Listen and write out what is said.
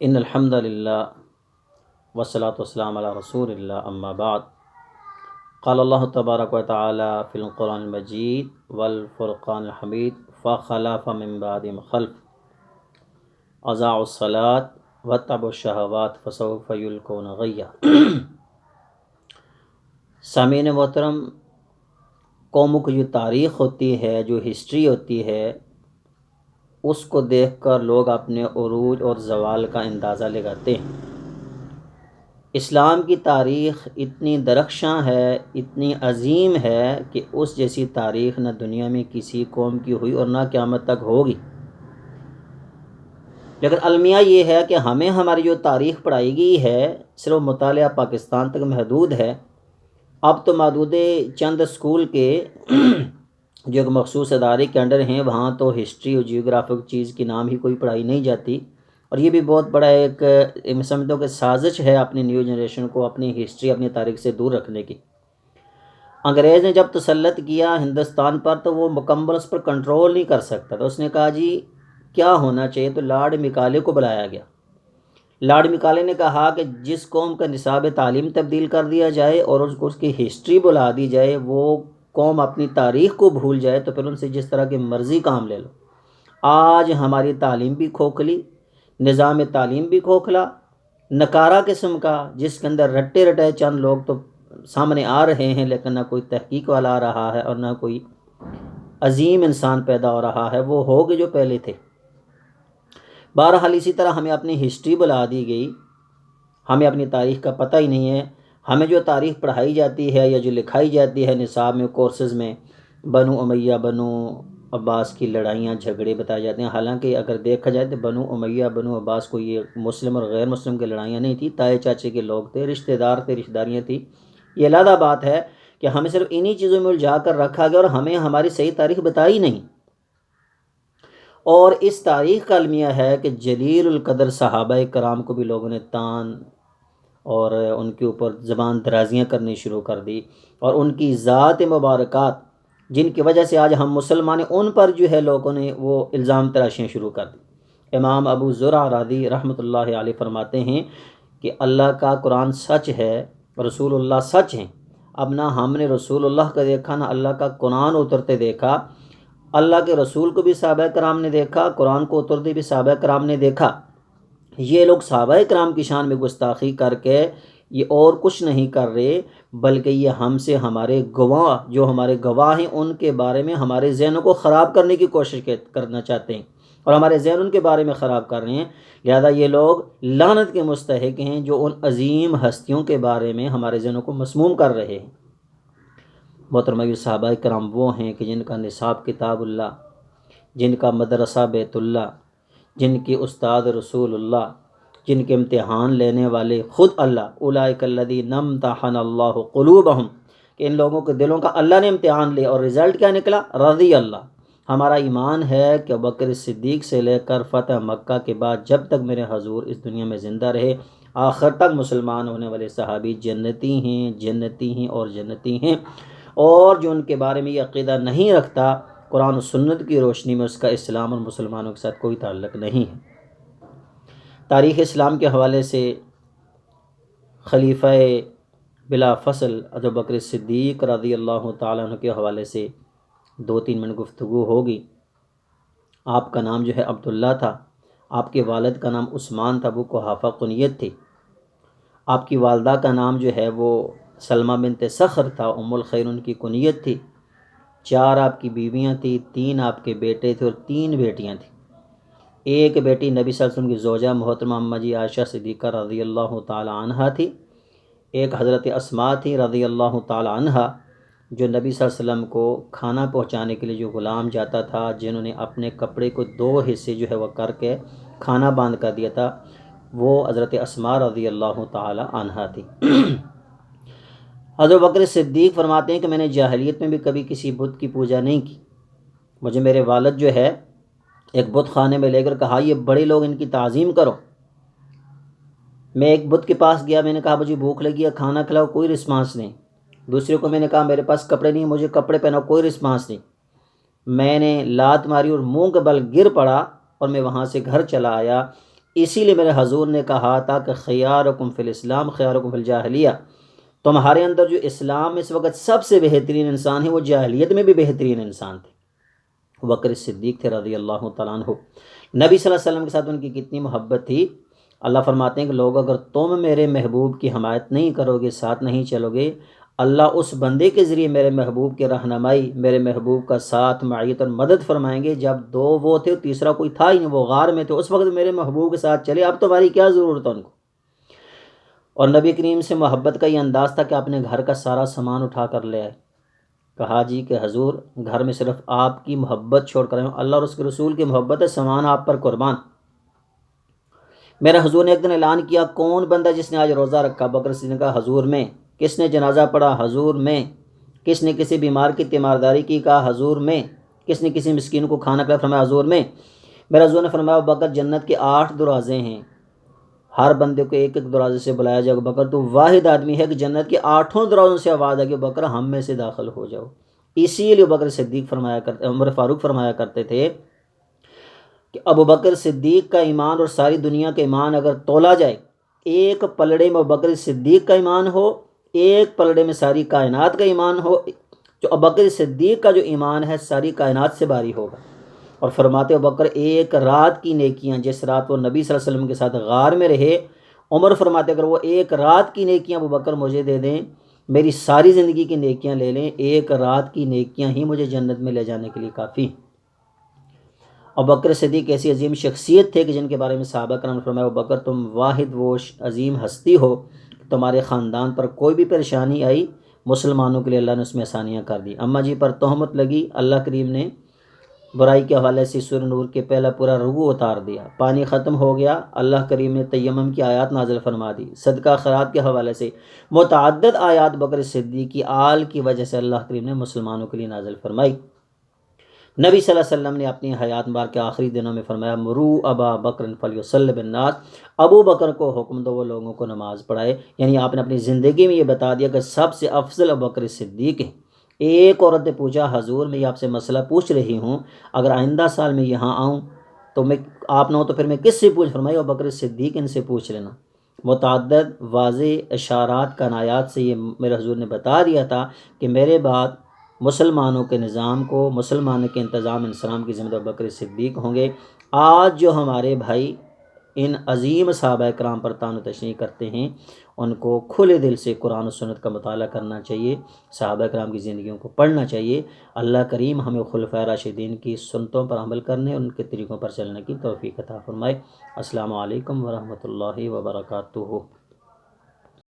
ان الحمد للہ والصلاة والسلام علی رسول اللہ اما بعد قال اللہ تبارک و تعالی فی القرآن المجید والفرقان الحمید فخلف من بعدهم خلف اضاعوا الصلاة واتبعوا الشہوات فسوف یلقون غیا۔ سامعین محترم، قوموں کی جو تاریخ ہوتی ہے، جو ہسٹری ہوتی ہے، اس کو دیکھ کر لوگ اپنے عروج اور زوال کا اندازہ لگاتے ہیں۔ اسلام کی تاریخ اتنی درخشاں ہے، اتنی عظیم ہے کہ اس جیسی تاریخ نہ دنیا میں کسی قوم کی ہوئی اور نہ قیامت تک ہوگی۔ لیکن المیہ یہ ہے کہ ہمیں ہماری جو تاریخ پڑھائی گئی ہے صرف مطالعہ پاکستان تک محدود ہے۔ اب تو محدود چند اسکول کے جو ایک مخصوص ادارے کے انڈر ہیں، وہاں تو ہسٹری اور جیوگرافک چیز کی نام ہی کوئی پڑھائی نہیں جاتی، اور یہ بھی بہت بڑا ایک میں سمجھتا ہوں کہ سازش ہے اپنی نیو جنریشن کو اپنی ہسٹری، اپنی تاریخ سے دور رکھنے کی۔ انگریز نے جب تسلط کیا ہندوستان پر تو وہ مکمل اس پر کنٹرول نہیں کر سکتا تھا۔ اس نے کہا جی کیا ہونا چاہیے، تو لارڈ مکالے کو بلایا گیا۔ لارڈ مکالے نے کہا کہ جس قوم کا نصاب تعلیم تبدیل کر دیا جائے اور اس کی ہسٹری بلا دی جائے، وہ قوم اپنی تاریخ کو بھول جائے تو پھر ان سے جس طرح کی مرضی کام لے لو۔ آج ہماری تعلیم بھی کھوکھلی، نظام تعلیم بھی کھوکھلا، نکارہ قسم کا، جس کے اندر رٹے رٹائے چند لوگ تو سامنے آ رہے ہیں، لیکن نہ کوئی تحقیق والا آ رہا ہے اور نہ کوئی عظیم انسان پیدا ہو رہا ہے، وہ ہو گئے جو پہلے تھے۔ بہرحال اسی طرح ہمیں اپنی ہسٹری بلا دی گئی، ہمیں اپنی تاریخ کا پتہ ہی نہیں ہے۔ ہمیں جو تاریخ پڑھائی جاتی ہے یا جو لکھائی جاتی ہے نصاب میں، کورسز میں، بنو امیہ بنو عباس کی لڑائیاں جھگڑے بتائے جاتے ہیں، حالانکہ اگر دیکھا جائے تو بنو امیہ بنو عباس کو یہ مسلم اور غیر مسلم کی لڑائیاں نہیں تھیں، تائے چاچے کے لوگ تھے، رشتہ دار تھے، رشتہ داریاں تھیں۔ یہ علیحدہ بات ہے کہ ہمیں صرف انہی چیزوں میں الجھا کر رکھا گیا اور ہمیں ہماری صحیح تاریخ بتائی نہیں۔ اور اس تاریخ کا المیہ ہے کہ جلیل القدر صحابہ کرام کو بھی لوگوں نے تان اور ان کے اوپر زبان درازیاں کرنی شروع کر دی، اور ان کی ذات مبارکات جن کی وجہ سے آج ہم مسلمان ہیں، ان پر جو ہے لوگوں نے وہ الزام تراشیاں شروع کر دی۔ امام ابو زرع رازی رحمۃ اللہ علیہ فرماتے ہیں کہ اللہ کا قرآن سچ ہے، رسول اللہ سچ ہیں۔ اب نہ ہم نے رسول اللہ کا دیکھا، نہ اللہ کا قرآن اترتے دیکھا۔ اللہ کے رسول کو بھی صحابہ کرام نے دیکھا، قرآن کو اترتے بھی صحابہ کرام نے دیکھا۔ یہ لوگ صحابہ کرام کی شان میں گستاخی کر کے یہ اور کچھ نہیں کر رہے، بلکہ یہ ہم سے ہمارے گواہ، جو ہمارے گواہ ہیں، ان کے بارے میں ہمارے ذہنوں کو خراب کرنے کی کوشش کرنا چاہتے ہیں، اور ہمارے ذہن ان کے بارے میں خراب کر رہے ہیں۔ لہذا یہ لوگ لعنت کے مستحق ہیں جو ان عظیم ہستیوں کے بارے میں ہمارے ذہنوں کو مسموم کر رہے ہیں۔ محترمہ، صحابہ کرام وہ ہیں کہ جن کا نصاب کتاب اللہ، جن کا مدرسہ بیت اللہ، جن کے استاد رسول اللہ، جن کے امتحان لینے والے خود اللہ، اولئک الذین امتحن اللہ قلوبہم، کہ ان لوگوں کے دلوں کا اللہ نے امتحان لیا، اور رزلٹ کیا نکلا؟ رضی اللہ۔ ہمارا ایمان ہے کہ ابوبکر صدیق سے لے کر فتح مکہ کے بعد جب تک میرے حضور اس دنیا میں زندہ رہے، آخر تک مسلمان ہونے والے صحابی جنتی ہیں، جنتی ہیں اور جنتی ہیں۔ اور جو ان کے بارے میں یہ عقیدہ نہیں رکھتا، قرآن و سنت کی روشنی میں اس کا اسلام اور مسلمانوں کے ساتھ کوئی تعلق نہیں ہے۔ تاریخ اسلام کے حوالے سے خلیفہ بلا فصل ابوبکر صدیق رضی اللہ تعالیٰ عنہ کے حوالے سے 2-3 منٹ گفتگو ہوگی۔ آپ کا نام جو ہے عبداللہ تھا، آپ کے والد کا نام عثمان تھا، ابو قحافہ کنیت تھی۔ آپ کی والدہ کا نام جو ہے وہ سلمہ بنت صخر تھا، ام الخیر ان کی کنیت تھی۔ 4 آپ کی بیویاں تھیں، 3 آپ کے بیٹے تھے اور 3 بیٹیاں تھیں۔ ایک بیٹی نبی صلی اللہ علیہ وسلم کی زوجہ محترمہ اماں جی عائشہ صدیقہ رضی اللہ تعالی عنہا تھی۔ ایک حضرت اسماء تھی رضی اللہ تعالی عنہا، جو نبی صلی اللہ علیہ وسلم کو کھانا پہنچانے کے لیے جو غلام جاتا تھا، جنہوں نے اپنے کپڑے کو 2 حصے جو ہے وہ کر کے کھانا باندھ کر دیا تھا، وہ حضرت اسماء رضی اللہ تعالی عنہا تھی۔ حضرت بکر صدیق فرماتے ہیں کہ میں نے جاہلیت میں بھی کبھی کسی بت کی پوجا نہیں کی۔ مجھے میرے والد جو ہے ایک بت خانے میں لے کر کہا یہ بڑے لوگ، ان کی تعظیم کرو۔ میں ایک بت کے پاس گیا، میں نے کہا مجھے بھوک لگی ہے، کھانا کھلاؤ، کوئی رسپانس نہیں۔ دوسرے کو میں نے کہا میرے پاس کپڑے نہیں، مجھے کپڑے پہناؤ، کوئی رسپانس نہیں۔ میں نے لات ماری اور منہ کے بل گر پڑا، اور میں وہاں سے گھر چلا آیا۔ اسی لیے میرے حضور نے کہا تھا کہ خیارکم فی الاسلام خیارکم فی الجاہلیہ، تمہارے اندر جو اسلام میں اس وقت سب سے بہترین انسان ہے وہ جاہلیت میں بھی بہترین انسان تھے، بکر صدیق تھے رضی اللہ تعالیٰ عنہ۔ نبی صلی اللہ علیہ وسلم کے ساتھ ان کی کتنی محبت تھی۔ اللہ فرماتے ہیں کہ لوگ اگر تم میرے محبوب کی حمایت نہیں کرو گے، ساتھ نہیں چلو گے، اللہ اس بندے کے ذریعے میرے محبوب کی رہنمائی، میرے محبوب کا ساتھ معیت اور مدد فرمائیں گے۔ جب دو وہ تھے، تیسرا کوئی تھا ہی نہیں، وہ غار میں تھے، اس وقت میرے محبوب کے ساتھ چلے، اب تمہاری کیا ضرورت ہے ان کو۔ اور نبی کریم سے محبت کا یہ انداز تھا کہ اپنے گھر کا سارا سامان اٹھا کر لے آئے۔ کہا جی کہ حضور گھر میں صرف آپ کی محبت چھوڑ کر آئے ہوں، اللہ اور اس کے رسول کی محبت ہے، سامان آپ پر قربان۔ میرے حضور نے ایک دن اعلان کیا، کون بندہ جس نے آج روزہ رکھا؟ بکر صدیق نے کہا حضور میں۔ کس نے جنازہ پڑھا؟ حضور میں۔ کس نے کسی بیمار کی تیمارداری کی؟ کہا حضور میں۔ کس نے کسی مسکین کو کھانا کھلایا؟ فرمایا حضور میں۔ میرے حضور نے فرمایا بکر جنت کے 8 دروازے ہیں، ہر بندے کو ایک ایک دروازے سے بلایا جائے گا، بکر تو واحد آدمی ہے کہ جنت کے 8 دروازوں سے آواز آئے گی بکر ہم میں سے داخل ہو جاؤ۔ اسی لیے بکر صدیق فرمایا کرتے، عمر فاروق فرمایا کرتے تھے کہ ابو بکر صدیق کا ایمان اور ساری دنیا کا ایمان اگر تولا جائے، ایک پلڑے میں ابو بکر صدیق کا ایمان ہو، ایک پلڑے میں ساری کائنات کا ایمان ہو، جو ابو بکر صدیق کا جو ایمان ہے ساری کائنات سے باری ہوگا۔ اور فرماتے ابو بکر ایک رات کی نیکیاں، جس رات وہ نبی صلی اللہ علیہ وسلم کے ساتھ غار میں رہے، عمر فرماتے اگر وہ ایک رات کی نیکیاں ابو بکر مجھے دے دیں، میری ساری زندگی کی نیکیاں لے لیں، ایک رات کی نیکیاں ہی مجھے جنت میں لے جانے کے لیے کافی۔ ابو بکر صدیق ایسی عظیم شخصیت تھے کہ جن کے بارے میں صحابہ کرام نے فرمایا ابو بکر تم واحد وہ عظیم ہستی ہو، تمہارے خاندان پر کوئی بھی پریشانی آئی مسلمانوں کے لیے اللہ نے اس میں آسانیاں کر دی۔ اماں جی پر تہمت لگی، اللہ کریم نے برائی کے حوالے سے سورہ نور کے پہلا پورا رکوع اتار دیا، پانی ختم ہو گیا، اللہ کریم نے تیمم کی آیات نازل فرما دی، صدقہ خیرات کے حوالے سے متعدد آیات بکر صدیق کی آل کی وجہ سے اللہ کریم نے مسلمانوں کے لیے نازل فرمائی۔ نبی صلی اللہ علیہ وسلم نے اپنی حیات مبارک کے آخری دنوں میں فرمایا مرو ابا بکر فلیصلی بالناس، ابو بکر کو حکم دو وہ لوگوں کو نماز پڑھائے۔ یعنی آپ نے اپنی زندگی میں یہ بتا دیا کہ سب سے افضل ابو بکر صدیق ہیں۔ ایک عورت نے پوچھا حضور میں آپ سے مسئلہ پوچھ رہی ہوں، اگر آئندہ سال میں یہاں آؤں تو میں آپ نہ ہو تو پھر میں کس سے پوچھ؟ فرمایا ابو بکر صدیق ان سے پوچھ لینا۔ متعدد واضح اشارات کنایات سے یہ میرے حضور نے بتا دیا تھا کہ میرے بعد مسلمانوں کے نظام کو، مسلمانوں کے انتظام انسلام کی ذمہ دار بکر صدیق ہوں گے۔ آج جو ہمارے بھائی ان عظیم صحابہ کرام پر طعن و تشنیع کرتے ہیں، ان کو کھلے دل سے قرآن و سنت کا مطالعہ کرنا چاہیے، صحابہ کرام کی زندگیوں کو پڑھنا چاہیے۔ اللہ کریم ہمیں خلفائے راشدین کی سنتوں پر عمل کرنے، ان کے طریقوں پر چلنے کی توفیق عطا فرمائے۔ السلام علیکم ورحمۃ اللہ وبرکاتہ۔